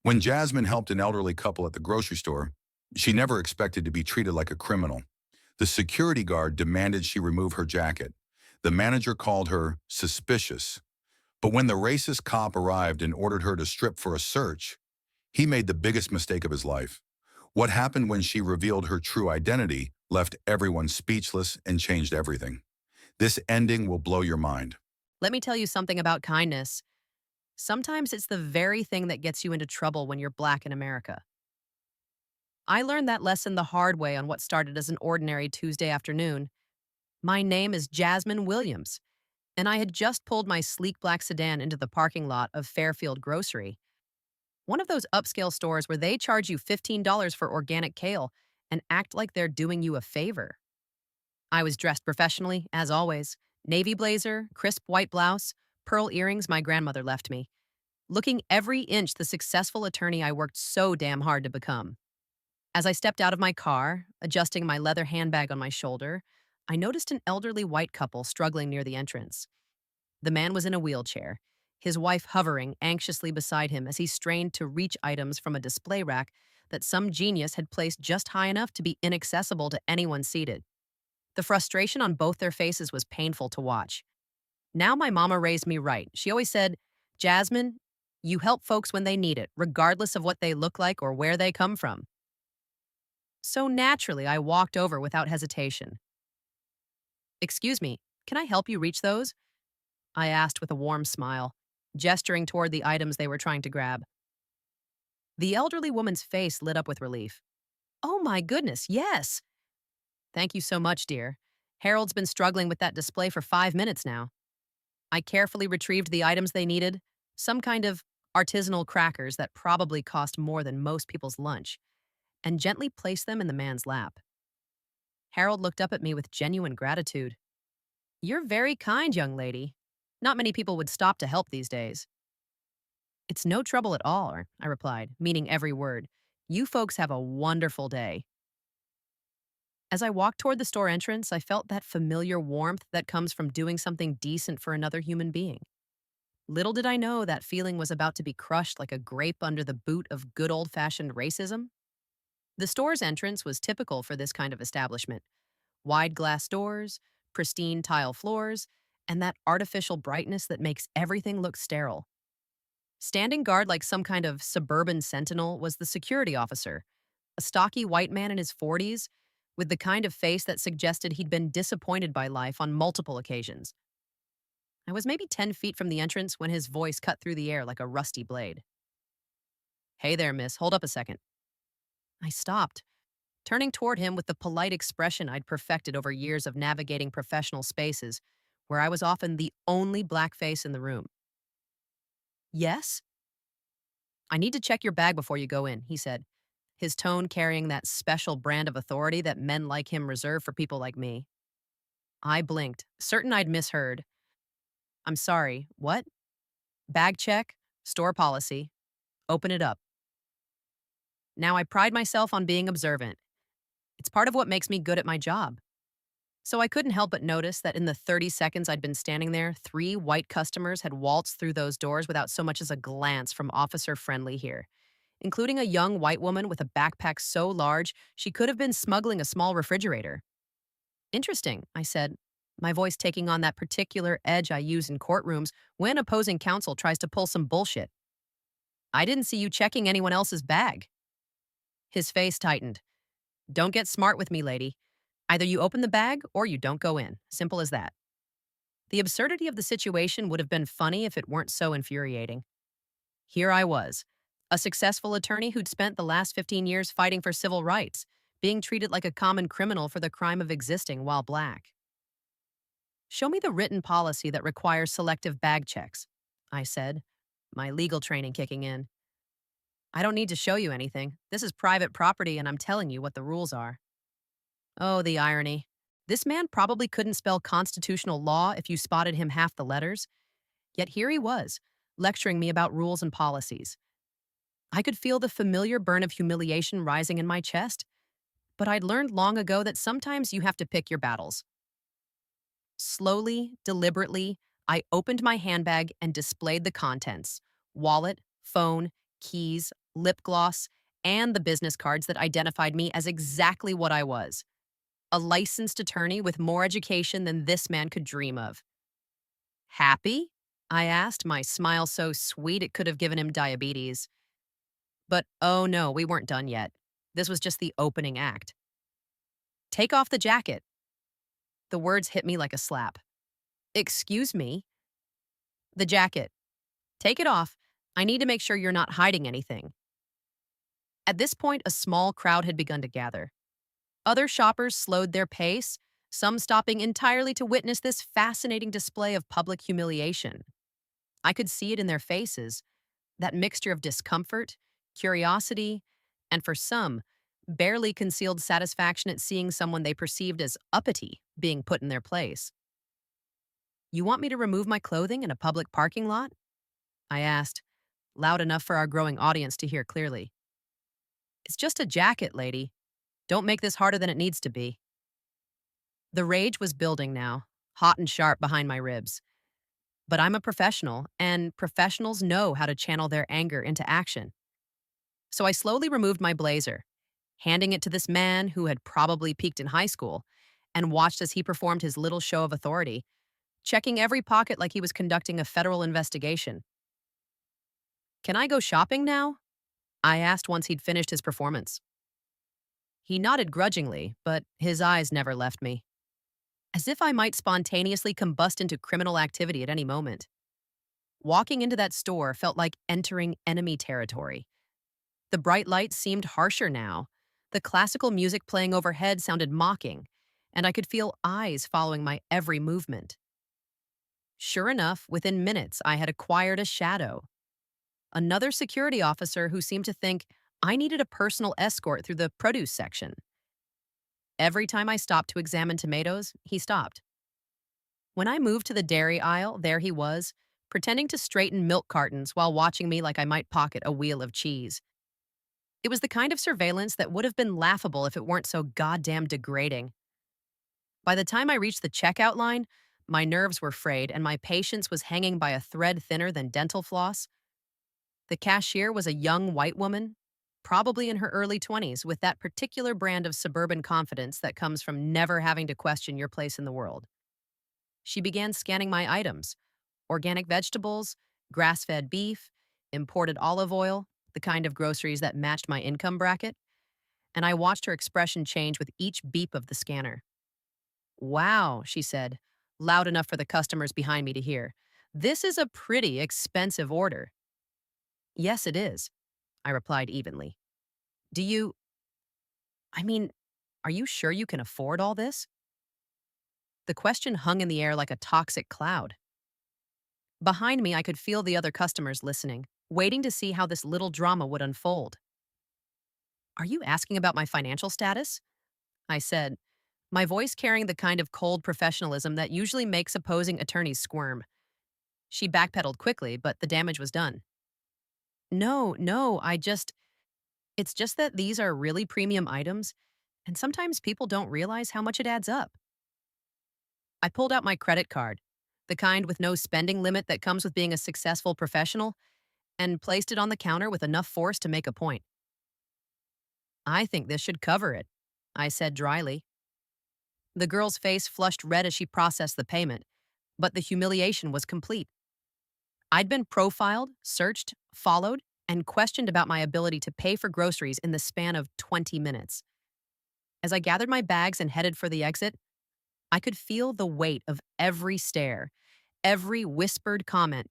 When Jasmine helped an elderly couple at the grocery store, she never expected to be treated like a criminal. The security guard demanded she remove her jacket. The manager called her suspicious. But when the racist cop arrived and ordered her to strip for a search, he made the biggest mistake of his life. What happened when she revealed her true identity left everyone speechless and changed everything. This ending will blow your mind. Let me tell you something about kindness. Sometimes it's the very thing that gets you into trouble when you're black in America. I learned that lesson the hard way on what started as an ordinary Tuesday afternoon. My name is Jasmine Williams, and I had just pulled my sleek black sedan into the parking lot of Fairfield Grocery, one of those upscale stores where they charge you $15 for organic kale and act like they're doing you a favor. I was dressed professionally, as always: navy blazer, crisp white blouse, pearl earrings my grandmother left me, looking every inch the successful attorney I worked so damn hard to become. As I stepped out of my car, adjusting my leather handbag on my shoulder, I noticed an elderly white couple struggling near the entrance. The man was in a wheelchair, his wife hovering anxiously beside him as he strained to reach items from a display rack that some genius had placed just high enough to be inaccessible to anyone seated. The frustration on both their faces was painful to watch. Now my mama raised me right. She always said, "Jasmine, you help folks when they need it, regardless of what they look like or where they come from." So naturally, I walked over without hesitation. "Excuse me, can I help you reach those?" I asked with a warm smile, gesturing toward the items they were trying to grab. The elderly woman's face lit up with relief. "Oh my goodness, yes!" "Thank you so much, dear. Harold's been struggling with that display for 5 minutes now." I carefully retrieved the items they needed, some kind of artisanal crackers that probably cost more than most people's lunch, and gently placed them in the man's lap. Harold looked up at me with genuine gratitude. "You're very kind, young lady. Not many people would stop to help these days." "It's no trouble at all," I replied, meaning every word. "You folks have a wonderful day." As I walked toward the store entrance, I felt that familiar warmth that comes from doing something decent for another human being. Little did I know that feeling was about to be crushed like a grape under the boot of good old-fashioned racism. The store's entrance was typical for this kind of establishment: wide glass doors, pristine tile floors, and that artificial brightness that makes everything look sterile. Standing guard like some kind of suburban sentinel was the security officer, a stocky white man in his 40s, with the kind of face that suggested he'd been disappointed by life on multiple occasions. I was maybe 10 feet from the entrance when his voice cut through the air like a rusty blade. "Hey there, miss, hold up a second." I stopped, turning toward him with the polite expression I'd perfected over years of navigating professional spaces where I was often the only black face in the room. "Yes?" "I need to check your bag before you go in," he said, his tone carrying that special brand of authority that men like him reserve for people like me. I blinked, certain I'd misheard. "I'm sorry, what?" "Bag check, store policy. Open it up." Now I pride myself on being observant. It's part of what makes me good at my job. So I couldn't help but notice that in the 30 seconds I'd been standing there, 3 white customers had waltzed through those doors without so much as a glance from Officer Friendly here, including a young white woman with a backpack so large she could have been smuggling a small refrigerator. "Interesting," I said, my voice taking on that particular edge I use in courtrooms when opposing counsel tries to pull some bullshit. "I didn't see you checking anyone else's bag." His face tightened. "Don't get smart with me, lady. Either you open the bag or you don't go in. Simple as that." The absurdity of the situation would have been funny if it weren't so infuriating. Here I was, a successful attorney who'd spent the last 15 years fighting for civil rights, being treated like a common criminal for the crime of existing while black. "Show me the written policy that requires selective bag checks," I said, my legal training kicking in. "I don't need to show you anything. This is private property and I'm telling you what the rules are." Oh, the irony. This man probably couldn't spell constitutional law if you spotted him half the letters. Yet here he was, lecturing me about rules and policies. I could feel the familiar burn of humiliation rising in my chest, but I'd learned long ago that sometimes you have to pick your battles. Slowly, deliberately, I opened my handbag and displayed the contents: wallet, phone, keys, lip gloss, and the business cards that identified me as exactly what I was, a licensed attorney with more education than this man could dream of. Happy? I asked, my smile so sweet it could have given him diabetes. But oh no, we weren't done yet. This was just the opening act. Take off the jacket. The words hit me like a slap. Excuse me? The jacket. Take it off. I need to make sure you're not hiding anything. At this point, a small crowd had begun to gather. Other shoppers slowed their pace, some stopping entirely to witness this fascinating display of public humiliation. I could see it in their faces, that mixture of discomfort, curiosity, and for some, barely concealed satisfaction at seeing someone they perceived as uppity being put in their place. You want me to remove my clothing in a public parking lot? I asked, loud enough for our growing audience to hear clearly. It's just a jacket, lady. Don't make this harder than it needs to be. The rage was building now, hot and sharp behind my ribs. But I'm a professional, and professionals know how to channel their anger into action. So I slowly removed my blazer, handing it to this man who had probably peaked in high school, and watched as he performed his little show of authority, checking every pocket like he was conducting a federal investigation. Can I go shopping now? I asked once he'd finished his performance. He nodded grudgingly, but his eyes never left me, as if I might spontaneously combust into criminal activity at any moment. Walking into that store felt like entering enemy territory. The bright lights seemed harsher now. The classical music playing overhead sounded mocking, and I could feel eyes following my every movement. Sure enough, within minutes, I had acquired a shadow. Another security officer who seemed to think I needed a personal escort through the produce section. Every time I stopped to examine tomatoes, he stopped. When I moved to the dairy aisle, there he was, pretending to straighten milk cartons while watching me like I might pocket a wheel of cheese. It was the kind of surveillance that would have been laughable if it weren't so goddamn degrading. By the time I reached the checkout line, my nerves were frayed and my patience was hanging by a thread thinner than dental floss. The cashier was a young white woman, probably in her early 20s, with that particular brand of suburban confidence that comes from never having to question your place in the world. She began scanning my items: organic vegetables, grass-fed beef, imported olive oil, the kind of groceries that matched my income bracket, and I watched her expression change with each beep of the scanner. Wow, she said, loud enough for the customers behind me to hear. This is a pretty expensive order. Yes, it is, I replied evenly. Do you, I mean, are you sure you can afford all this? The question hung in the air like a toxic cloud. Behind me, I could feel the other customers listening, waiting to see how this little drama would unfold. Are you asking about my financial status? I said, my voice carrying the kind of cold professionalism that usually makes opposing attorneys squirm. She backpedaled quickly, but the damage was done. No, it's just that these are really premium items, and sometimes people don't realize how much it adds up. I pulled out my credit card, the kind with no spending limit that comes with being a successful professional, and placed it on the counter with enough force to make a point. I think this should cover it, I said dryly. The girl's face flushed red as she processed the payment, but the humiliation was complete. I'd been profiled, searched, followed, and questioned about my ability to pay for groceries in the span of 20 minutes. As I gathered my bags and headed for the exit, I could feel the weight of every stare, every whispered comment,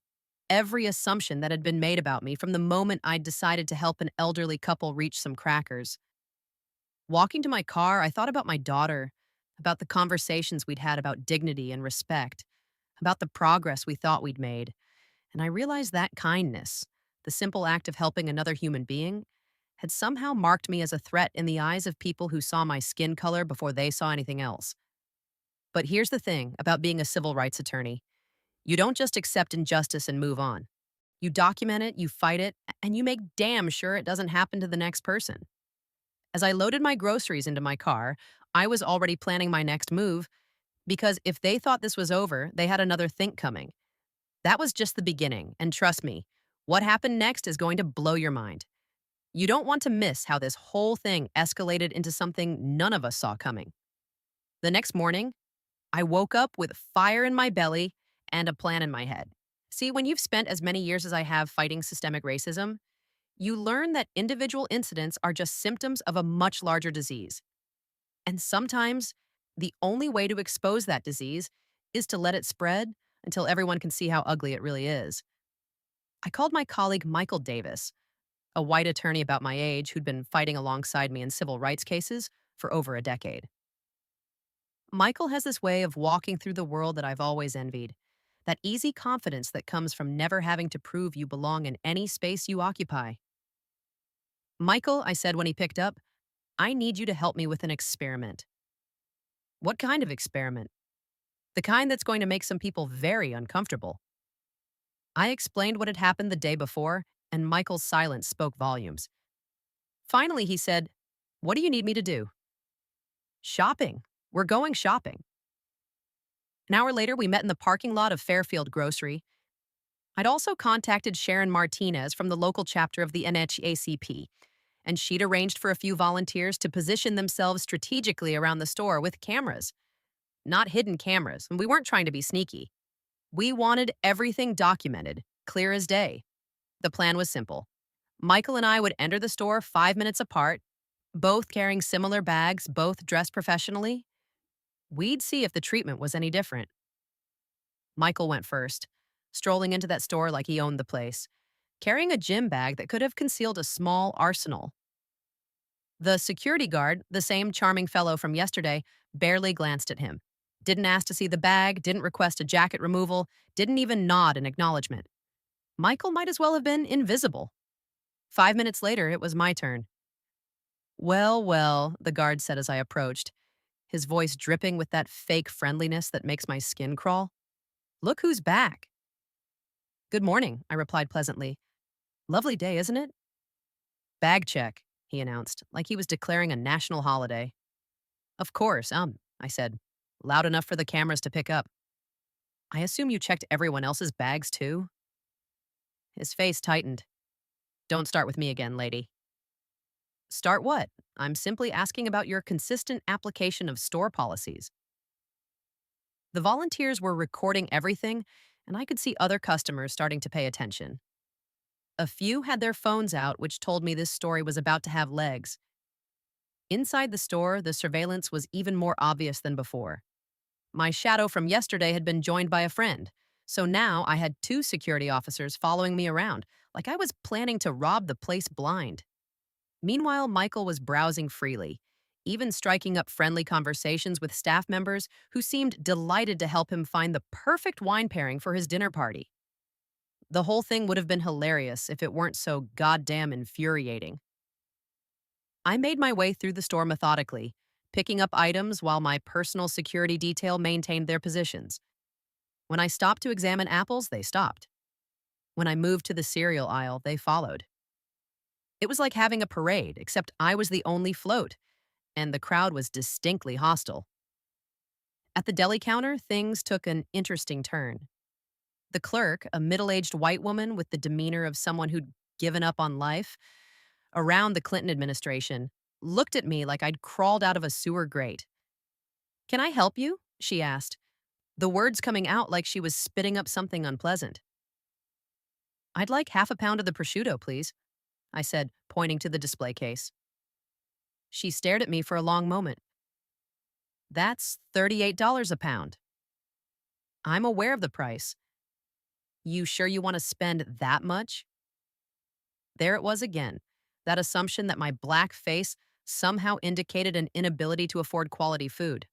every assumption that had been made about me from the moment I'd decided to help an elderly couple reach some crackers. Walking to my car, I thought about my daughter, about the conversations we'd had about dignity and respect, about the progress we thought we'd made, and I realized that kindness, the simple act of helping another human being, had somehow marked me as a threat in the eyes of people who saw my skin color before they saw anything else. But here's the thing about being a civil rights attorney. You don't just accept injustice and move on. You document it, you fight it, and you make damn sure it doesn't happen to the next person. As I loaded my groceries into my car, I was already planning my next move because if they thought this was over, they had another think coming. That was just the beginning, and trust me, what happened next is going to blow your mind. You don't want to miss how this whole thing escalated into something none of us saw coming. The next morning, I woke up with fire in my belly and a plan in my head. See, when you've spent as many years as I have fighting systemic racism, you learn that individual incidents are just symptoms of a much larger disease. And sometimes the only way to expose that disease is to let it spread until everyone can see how ugly it really is. I called my colleague Michael Davis, a white attorney about my age who'd been fighting alongside me in civil rights cases for over a decade. Michael has this way of walking through the world that I've always envied. That easy confidence that comes from never having to prove you belong in any space you occupy. Michael, I said when he picked up, I need you to help me with an experiment. What kind of experiment? The kind that's going to make some people very uncomfortable. I explained what had happened the day before, and Michael's silence spoke volumes. Finally, he said, "What do you need me to do?" "Shopping. We're going shopping." An hour later, we met in the parking lot of Fairfield Grocery. I'd also contacted Sharon Martinez from the local chapter of the NHACP, and she'd arranged for a few volunteers to position themselves strategically around the store with cameras. Not hidden cameras, and we weren't trying to be sneaky. We wanted everything documented, clear as day. The plan was simple. Michael and I would enter the store 5 minutes apart, both carrying similar bags, both dressed professionally. We'd see if the treatment was any different. Michael went first, strolling into that store like he owned the place, carrying a gym bag that could have concealed a small arsenal. The security guard, the same charming fellow from yesterday, barely glanced at him. Didn't ask to see the bag, didn't request a jacket removal, didn't even nod in acknowledgement. Michael might as well have been invisible. 5 minutes later, it was my turn. "Well, well," the guard said as I approached, his voice dripping with that fake friendliness that makes my skin crawl. "Look who's back." "Good morning," I replied pleasantly. "Lovely day, isn't it?" "Bag check," he announced, like he was declaring a national holiday. "Of course, I said, loud enough for the cameras to pick up. "I assume you checked everyone else's bags, too?" His face tightened. "Don't start with me again, lady." "Start what? I'm simply asking about your consistent application of store policies." The volunteers were recording everything, and I could see other customers starting to pay attention. A few had their phones out, which told me this story was about to have legs. Inside the store, the surveillance was even more obvious than before. My shadow from yesterday had been joined by a friend, so now I had two security officers following me around, like I was planning to rob the place blind. Meanwhile, Michael was browsing freely, even striking up friendly conversations with staff members who seemed delighted to help him find the perfect wine pairing for his dinner party. The whole thing would have been hilarious if it weren't so goddamn infuriating. I made my way through the store methodically, picking up items while my personal security detail maintained their positions. When I stopped to examine apples, they stopped. When I moved to the cereal aisle, they followed. It was like having a parade, except I was the only float, and the crowd was distinctly hostile. At the deli counter, things took an interesting turn. The clerk, a middle-aged white woman with the demeanor of someone who'd given up on life, around the Clinton administration, looked at me like I'd crawled out of a sewer grate. "Can I help you?" she asked, the words coming out like she was spitting up something unpleasant. "I'd like half a pound of the prosciutto, please," I said, pointing to the display case. She stared at me for a long moment. "That's $38 a pound." "I'm aware of the price." "You sure you want to spend that much?" There it was again, that assumption that my black face somehow indicated an inability to afford quality food.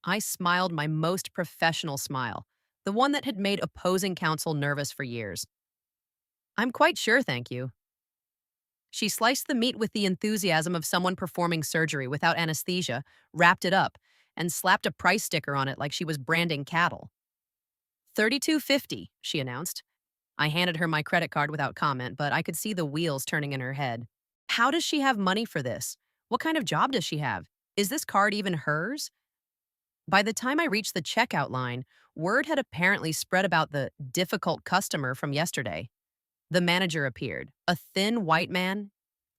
I smiled my most professional smile, the one that had made opposing counsel nervous for years. "I'm quite sure, thank you." She sliced the meat with the enthusiasm of someone performing surgery without anesthesia, wrapped it up, and slapped a price sticker on it like she was branding cattle. $32.50, she announced. I handed her my credit card without comment, but I could see the wheels turning in her head. How does she have money for this? What kind of job does she have? Is this card even hers? By the time I reached the checkout line, word had apparently spread about the difficult customer from yesterday. The manager appeared, a thin white man,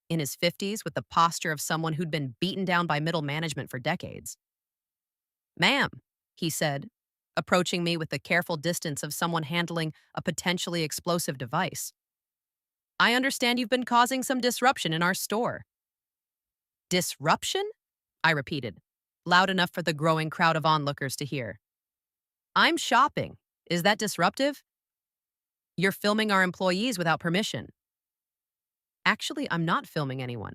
in his 50s with the posture of someone who'd been beaten down by middle management for decades. Ma'am, he said, approaching me with the careful distance of someone handling a potentially explosive device. I understand you've been causing some disruption in our store. Disruption? I repeated, loud enough for the growing crowd of onlookers to hear. I'm shopping. Is that disruptive? You're filming our employees without permission. Actually, I'm not filming anyone.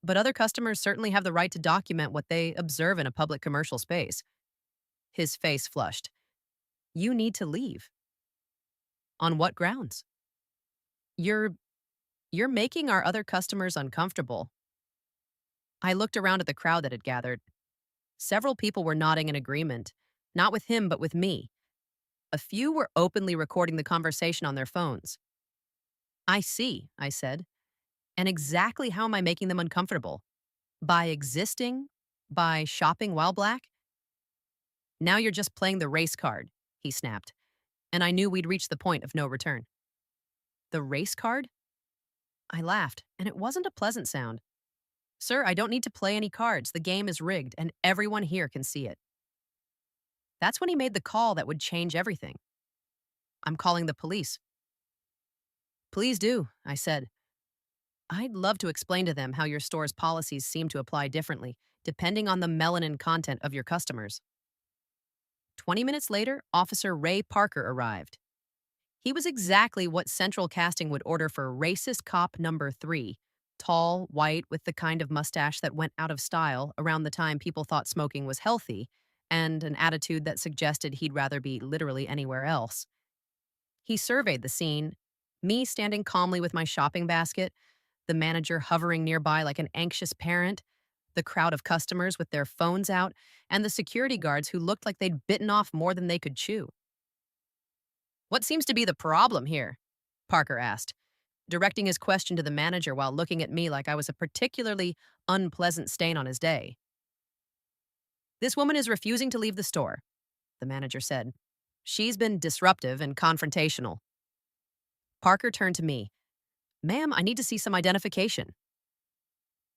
But other customers certainly have the right to document what they observe in a public commercial space. His face flushed. You need to leave. On what grounds? You're you're making our other customers uncomfortable. I looked around at the crowd that had gathered. Several people were nodding in agreement, not with him but with me. A few were openly recording the conversation on their phones. I see, I said. And exactly how am I making them uncomfortable? By existing? By shopping while black? Now you're just playing the race card, he snapped, and I knew we'd reached the point of no return. The race card? I laughed, and it wasn't a pleasant sound. Sir, I don't need to play any cards. The game is rigged, and everyone here can see it. That's when he made the call that would change everything. I'm calling the police. Please do, I said. I'd love to explain to them how your store's policies seem to apply differently, depending on the melanin content of your customers. 20 minutes later, Officer Ray Parker arrived. He was exactly what Central Casting would order for racist cop number 3. Tall, white, with the kind of mustache that went out of style around the time people thought smoking was healthy, and an attitude that suggested he'd rather be literally anywhere else. He surveyed the scene, me standing calmly with my shopping basket, the manager hovering nearby like an anxious parent, the crowd of customers with their phones out, and the security guards who looked like they'd bitten off more than they could chew. What seems to be the problem here? Parker asked, directing his question to the manager while looking at me like I was a particularly unpleasant stain on his day. This woman is refusing to leave the store, the manager said. She's been disruptive and confrontational. Parker turned to me. Ma'am, I need to see some identification.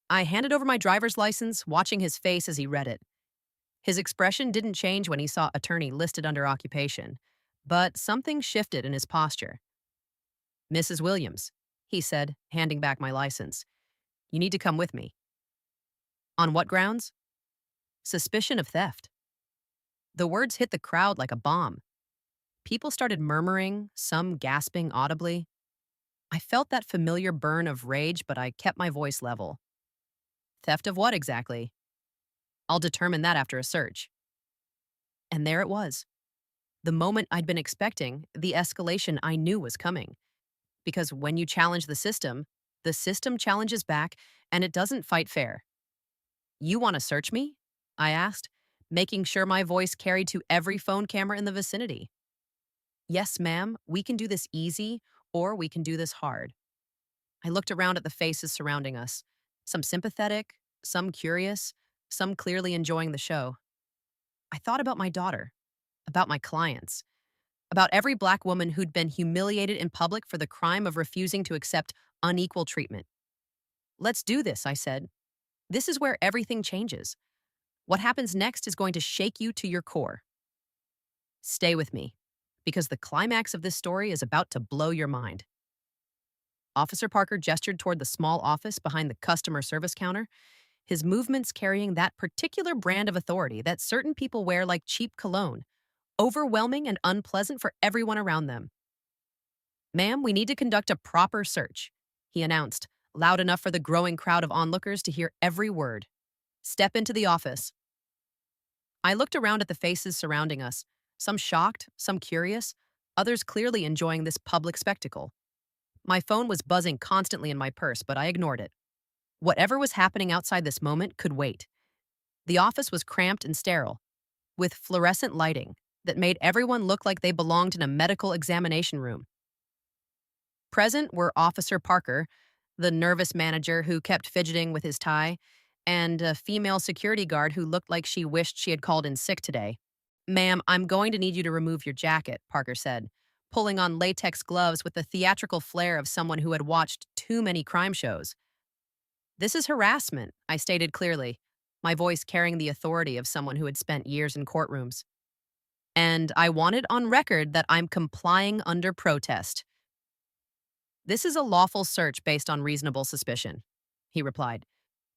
I handed over my driver's license, watching his face as he read it. His expression didn't change when he saw attorney listed under occupation, but something shifted in his posture. Mrs. Williams, he said, handing back my license. You need to come with me. On what grounds? Suspicion of theft. The words hit the crowd like a bomb. People started murmuring, some gasping audibly. I felt that familiar burn of rage, but I kept my voice level. Theft of what exactly? I'll determine that after a search. And there it was. The moment I'd been expecting, the escalation I knew was coming. Because when you challenge the system challenges back, and it doesn't fight fair. You want to search me? I asked, making sure my voice carried to every phone camera in the vicinity. Yes, ma'am, we can do this easy, or we can do this hard. I looked around at the faces surrounding us, some sympathetic, some curious, some clearly enjoying the show. I thought about my daughter, about my clients, about every black woman who'd been humiliated in public for the crime of refusing to accept unequal treatment. Let's do this, I said. This is where everything changes. What happens next is going to shake you to your core. Stay with me, because the climax of this story is about to blow your mind. Officer Parker gestured toward the small office behind the customer service counter, his movements carrying that particular brand of authority that certain people wear like cheap cologne, overwhelming and unpleasant for everyone around them. Ma'am, we need to conduct a proper search, he announced, loud enough for the growing crowd of onlookers to hear every word. Step into the office. I looked around at the faces surrounding us, some shocked, some curious, others clearly enjoying this public spectacle. My phone was buzzing constantly in my purse, but I ignored it. Whatever was happening outside this moment could wait. The office was cramped and sterile, with fluorescent lighting that made everyone look like they belonged in a medical examination room. Present were Officer Parker, the nervous manager who kept fidgeting with his tie, and a female security guard who looked like she wished she had called in sick today. Ma'am, I'm going to need you to remove your jacket, Parker said, pulling on latex gloves with the theatrical flair of someone who had watched too many crime shows. This is harassment, I stated clearly, my voice carrying the authority of someone who had spent years in courtrooms. And I want it on record that I'm complying under protest. This is a lawful search based on reasonable suspicion, he replied,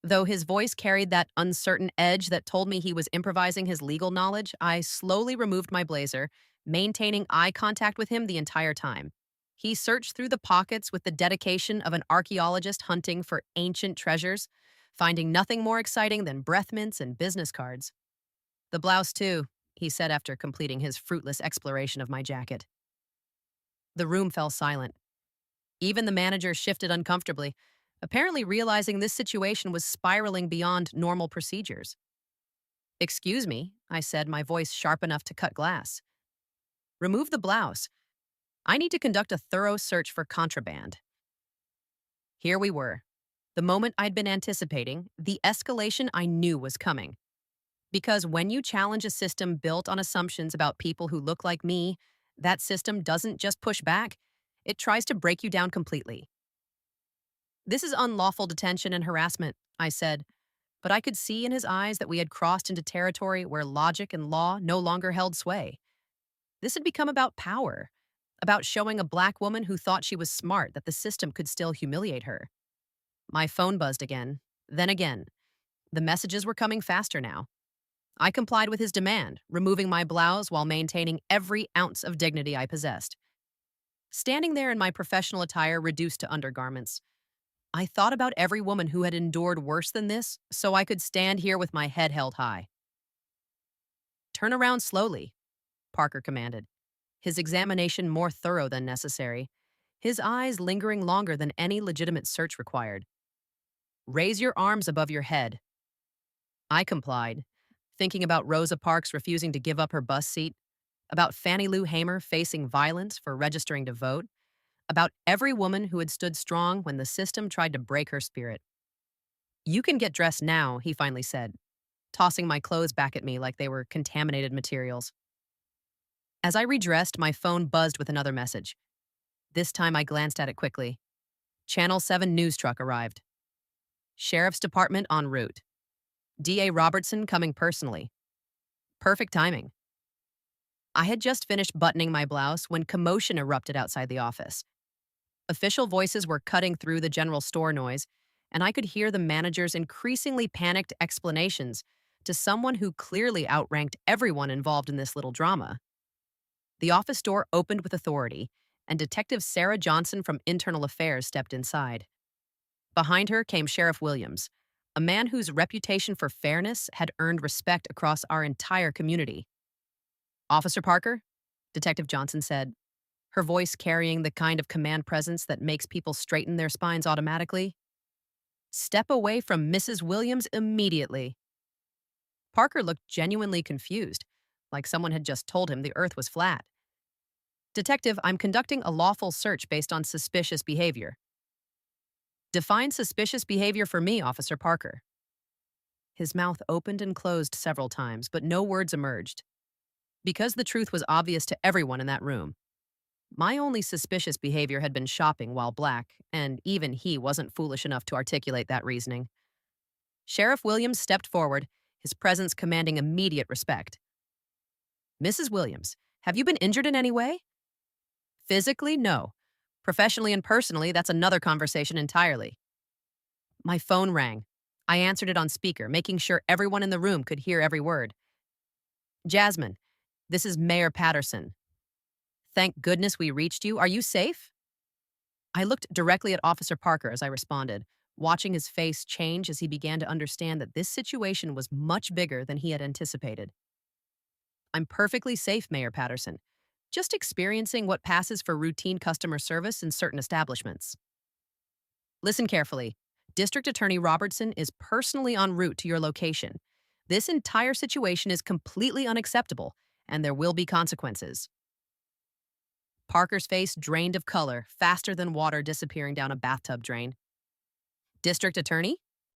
though his voice carried that uncertain edge that told me he was improvising his legal knowledge. I slowly removed my blazer, maintaining eye contact with him the entire time. He searched through the pockets with the dedication of an archaeologist hunting for ancient treasures, finding nothing more exciting than breath mints and business cards. The blouse, too, he said after completing his fruitless exploration of my jacket. The room fell silent. Even the manager shifted uncomfortably, apparently realizing this situation was spiraling beyond normal procedures. "Excuse me," I said, my voice sharp enough to cut glass. "Remove the blouse. I need to conduct a thorough search for contraband." Here we were. The moment I'd been anticipating, the escalation I knew was coming. Because when you challenge a system built on assumptions about people who look like me, that system doesn't just push back, it tries to break you down completely. "This is unlawful detention and harassment," I said, but I could see in his eyes that we had crossed into territory where logic and law no longer held sway. This had become about power, about showing a black woman who thought she was smart that the system could still humiliate her. My phone buzzed again, then again. The messages were coming faster now. I complied with his demand, removing my blouse while maintaining every ounce of dignity I possessed. Standing there in my professional attire reduced to undergarments, I thought about every woman who had endured worse than this, so I could stand here with my head held high. "Turn around slowly," Parker commanded, his examination more thorough than necessary, his eyes lingering longer than any legitimate search required. "Raise your arms above your head." I complied, thinking about Rosa Parks refusing to give up her bus seat, about Fannie Lou Hamer facing violence for registering to vote, about every woman who had stood strong when the system tried to break her spirit. "You can get dressed now," he finally said, tossing my clothes back at me like they were contaminated materials. As I redressed, my phone buzzed with another message. This time I glanced at it quickly. Channel 7 news truck arrived. "Sheriff's Department en route. DA Robertson coming personally." Perfect timing. I had just finished buttoning my blouse when commotion erupted outside the office. Official voices were cutting through the general store noise, and I could hear the manager's increasingly panicked explanations to someone who clearly outranked everyone involved in this little drama. The office door opened with authority, and Detective Sarah Johnson from Internal Affairs stepped inside. Behind her came Sheriff Williams, a man whose reputation for fairness had earned respect across our entire community. "Officer Parker," Detective Johnson said, her voice carrying the kind of command presence that makes people straighten their spines automatically. "Step away from Mrs. Williams immediately." Parker looked genuinely confused, like someone had just told him the earth was flat. "Detective, I'm conducting a lawful search based on suspicious behavior." "Define suspicious behavior for me, Officer Parker." His mouth opened and closed several times, but no words emerged. Because the truth was obvious to everyone in that room. My only suspicious behavior had been shopping while black, and even he wasn't foolish enough to articulate that reasoning. Sheriff Williams stepped forward, his presence commanding immediate respect. "Mrs. Williams, have you been injured in any way?" "Physically, no. Professionally and personally, that's another conversation entirely." My phone rang. I answered it on speaker, making sure everyone in the room could hear every word. "Jasmine, this is Mayor Patterson. Thank goodness we reached you. Are you safe?" I looked directly at Officer Parker as I responded, watching his face change as he began to understand that this situation was much bigger than he had anticipated. "I'm perfectly safe, Mayor Patterson. Just experiencing what passes for routine customer service in certain establishments." "Listen carefully. District Attorney Robertson is personally en route to your location. This entire situation is completely unacceptable, and there will be consequences." Parker's face drained of color, faster than water disappearing down a bathtub drain. "District Attorney?"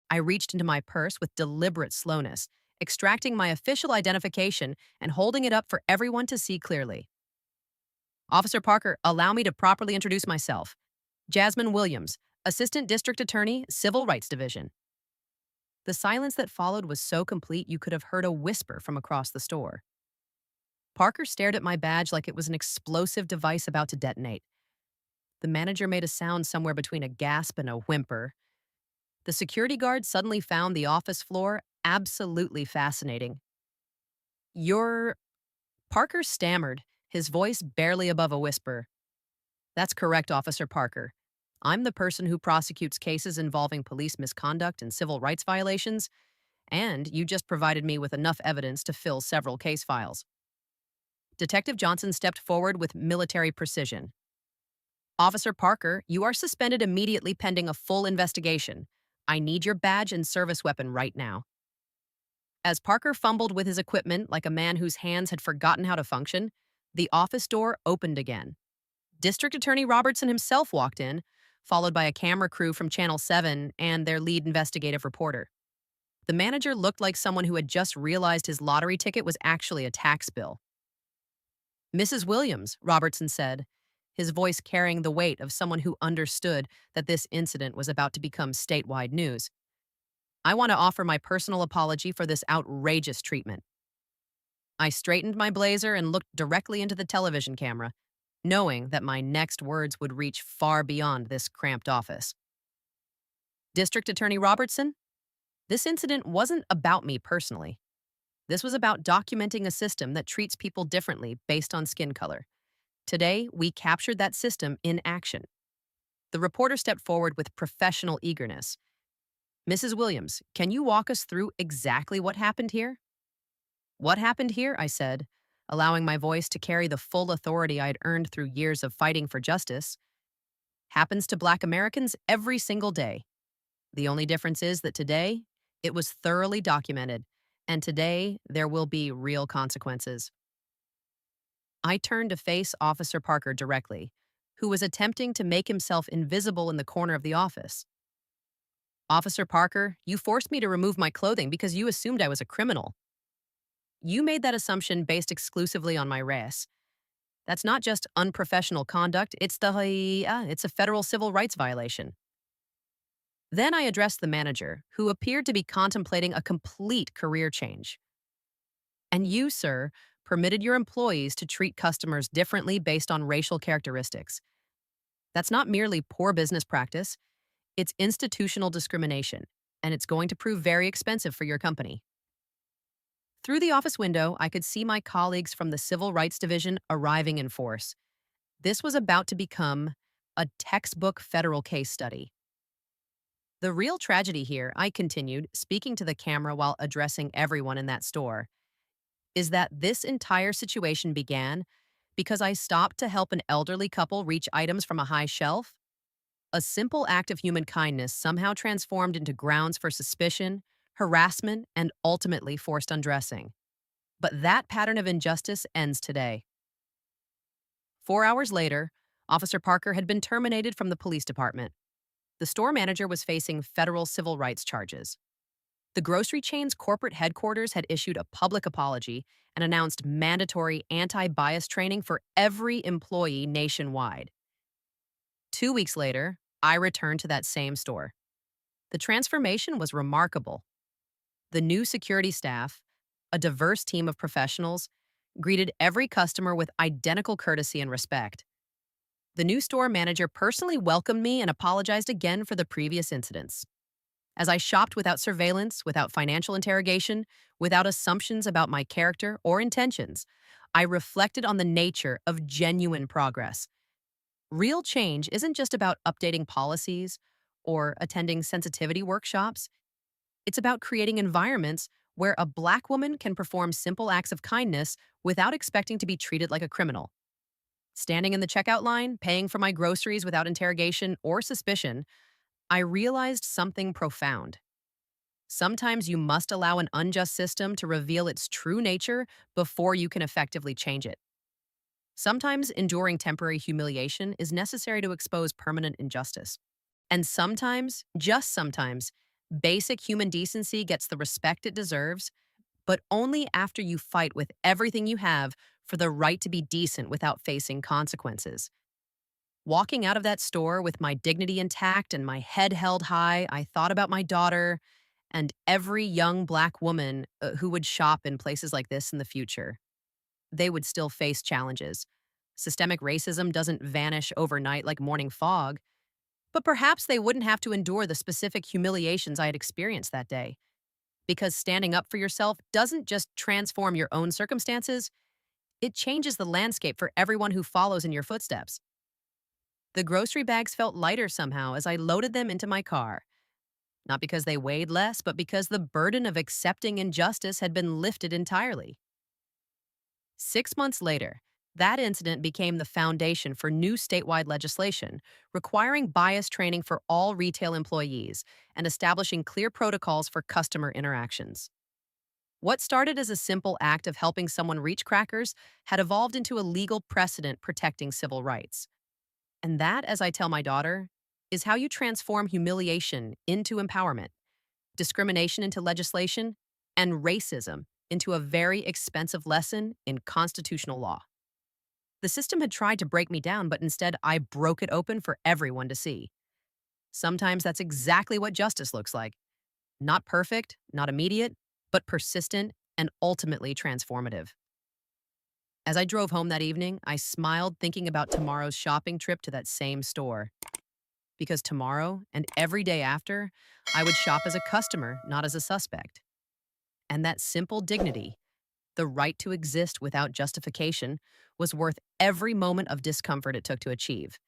I reached into my purse with deliberate slowness, extracting my official identification and holding it up for everyone to see clearly. "Officer Parker, allow me to properly introduce myself. Jasmine Williams, Assistant District Attorney, Civil Rights Division. The silence that followed was so complete you could have heard a whisper from across the store. Parker stared at my badge like it was an explosive device about to detonate. The manager made a sound somewhere between a gasp and a whimper. The security guard suddenly found the office floor absolutely fascinating. You're. Parker stammered, his voice barely above a whisper. That's correct, Officer Parker. I'm the person who prosecutes cases involving police misconduct and civil rights violations, and you just provided me with enough evidence to fill several case files. Detective Johnson stepped forward with military precision. Officer Parker, you are suspended immediately pending a full investigation. I need your badge and service weapon right now. As Parker fumbled with his equipment like a man whose hands had forgotten how to function, the office door opened again. District Attorney Robertson himself walked in, followed by a camera crew from Channel 7 and their lead investigative reporter. The manager looked like someone who had just realized his lottery ticket was actually a tax bill. Mrs. Williams, Robertson said, his voice carrying the weight of someone who understood that this incident was about to become statewide news. I want to offer my personal apology for this outrageous treatment. I straightened my blazer and looked directly into the television camera, knowing that my next words would reach far beyond this cramped office. District Attorney Robertson, this incident wasn't about me personally. This was about documenting a system that treats people differently based on skin color. Today, we captured that system in action. The reporter stepped forward with professional eagerness. Mrs. Williams, can you walk us through exactly what happened here? What happened here, I said, allowing my voice to carry the full authority I'd earned through years of fighting for justice. Happens to Black Americans every single day. The only difference is that today, it was thoroughly documented, and today there will be real consequences. I turned to face Officer Parker directly, who was attempting to make himself invisible in the corner of the office. Officer Parker, you forced me to remove my clothing because you assumed I was a criminal. You made that assumption based exclusively on my race. That's not just unprofessional conduct, it's a federal civil rights violation. Then I addressed the manager, who appeared to be contemplating a complete career change. And you, sir, permitted your employees to treat customers differently based on racial characteristics. That's not merely poor business practice, it's institutional discrimination, and it's going to prove very expensive for your company. Through the office window, I could see my colleagues from the Civil Rights Division arriving in force. This was about to become a textbook federal case study. The real tragedy here, I continued, speaking to the camera while addressing everyone in that store, is that this entire situation began because I stopped to help an elderly couple reach items from a high shelf. A simple act of human kindness somehow transformed into grounds for suspicion, harassment, and ultimately forced undressing. But that pattern of injustice ends today. 4 hours later, Officer Parker had been terminated from the police department. The store manager was facing federal civil rights charges. The grocery chain's corporate headquarters had issued a public apology and announced mandatory anti-bias training for every employee nationwide. 2 weeks later, I returned to that same store. The transformation was remarkable. The new security staff, a diverse team of professionals, greeted every customer with identical courtesy and respect. The new store manager personally welcomed me and apologized again for the previous incidents. As I shopped without surveillance, without financial interrogation, without assumptions about my character or intentions, I reflected on the nature of genuine progress. Real change isn't just about updating policies or attending sensitivity workshops. It's about creating environments where a Black woman can perform simple acts of kindness without expecting to be treated like a criminal. Standing in the checkout line, paying for my groceries without interrogation or suspicion, I realized something profound. Sometimes you must allow an unjust system to reveal its true nature before you can effectively change it. Sometimes enduring temporary humiliation is necessary to expose permanent injustice. And sometimes, just sometimes, basic human decency gets the respect it deserves, but only after you fight with everything you have for the right to be decent without facing consequences. Walking out of that store with my dignity intact and my head held high, I thought about my daughter and every young Black woman who would shop in places like this in the future. They would still face challenges. Systemic racism doesn't vanish overnight like morning fog, but perhaps they wouldn't have to endure the specific humiliations I had experienced that day. Because standing up for yourself doesn't just transform your own circumstances, it changes the landscape for everyone who follows in your footsteps. The grocery bags felt lighter somehow as I loaded them into my car. Not because they weighed less, but because the burden of accepting injustice had been lifted entirely. 6 months later, that incident became the foundation for new statewide legislation requiring bias training for all retail employees and establishing clear protocols for customer interactions. What started as a simple act of helping someone reach crackers had evolved into a legal precedent protecting civil rights. And that, as I tell my daughter, is how you transform humiliation into empowerment, discrimination into legislation, and racism into a very expensive lesson in constitutional law. The system had tried to break me down, but instead I broke it open for everyone to see. Sometimes that's exactly what justice looks like. Not perfect, not immediate, but persistent and ultimately transformative. As I drove home that evening, I smiled thinking about tomorrow's shopping trip to that same store. Because tomorrow and every day after, I would shop as a customer, not as a suspect. And that simple dignity, the right to exist without justification, was worth every moment of discomfort it took to achieve.